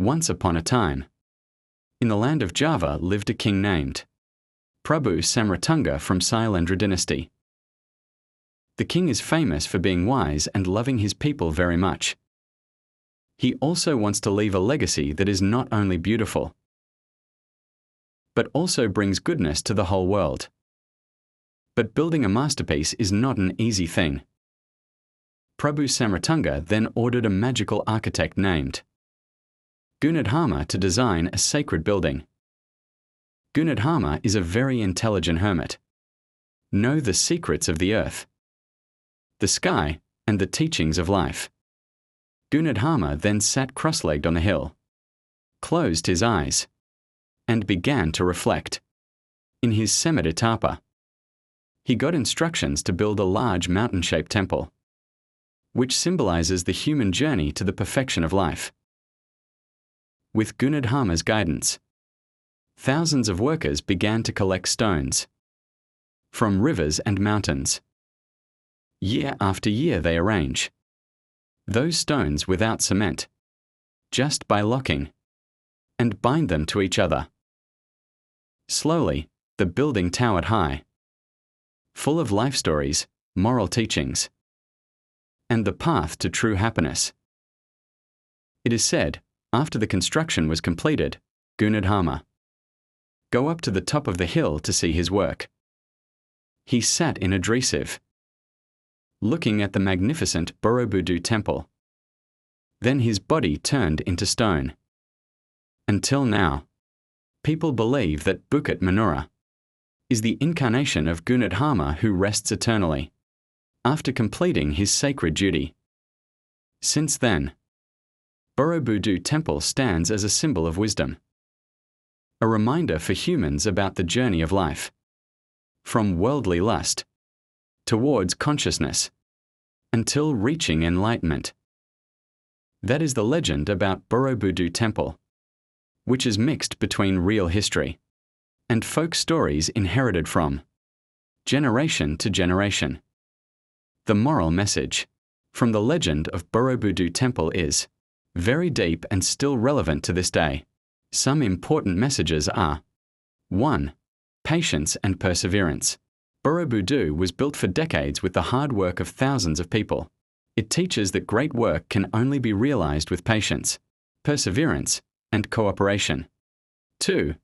Once upon a time, in the land of Java lived a king named Prabu Samratunga from Sailendra dynasty. The king is famous for being wise and loving his people very much. He also wants to leave a legacy that is not only beautiful, but also brings goodness to the whole world. But building a masterpiece is not an easy thing. Prabu Samratunga then ordered a magical architect named Gunadharma to design a sacred building. Gunadharma is a very intelligent hermit. Know the secrets of the earth, the sky, and the teachings of life. Gunadharma then sat cross-legged on a hill, closed his eyes, and began to reflect. In his Samadhi-tapa, he got instructions to build a large mountain-shaped temple, which symbolizes the human journey to the perfection of life. With Gunadharma's guidance, thousands of workers began to collect stones from rivers and mountains. Year after year they arrange those stones without cement, just by locking, and bind them to each other. Slowly, the building towered high, full of life stories, moral teachings, and the path to true happiness. It is said, after the construction was completed, Gunadharma go up to the top of the hill to see his work. He sat in a dresiv, looking at the magnificent Borobudur temple. Then his body turned into stone. Until now, people believe that Bukit Manura is the incarnation of Gunadharma who rests eternally, after completing his sacred duty. Since then, Borobudur temple stands as a symbol of wisdom, a reminder for humans about the journey of life, from worldly lust towards consciousness, until reaching enlightenment. That is the legend about Borobudur temple, which is mixed between real history and folk stories inherited from generation to generation. The moral message from the legend of Borobudur temple is very deep and still relevant to this day. Some important messages are: 1. Patience and perseverance. Borobudur was built for decades with the hard work of thousands of people. It teaches that great work can only be realized with patience, perseverance, and cooperation. 2.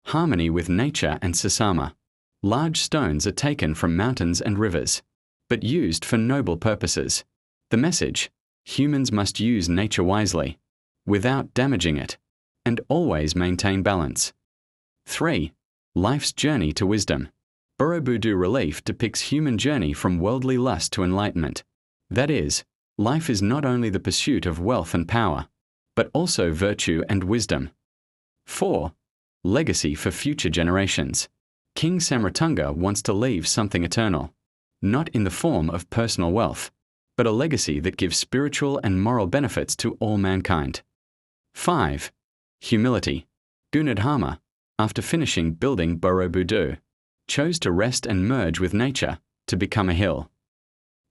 Harmony with nature and sasama. Large stones are taken from mountains and rivers, but used for noble purposes. The message: humans must use nature wisely, without damaging it, and always maintain balance. 3. Life's journey to wisdom. Borobudur relief depicts human journey from worldly lust to enlightenment. That is, life is not only the pursuit of wealth and power, but also virtue and wisdom. 4. Legacy for future generations. King Samratunga wants to leave something eternal, not in the form of personal wealth, but a legacy that gives spiritual and moral benefits to all mankind. 5. Humility. Gunadharma, after finishing building Borobudur, chose to rest and merge with nature to become a hill.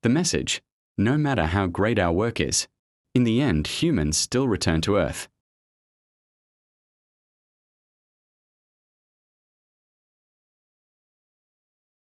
The message: no matter how great our work is, in the end humans still return to earth.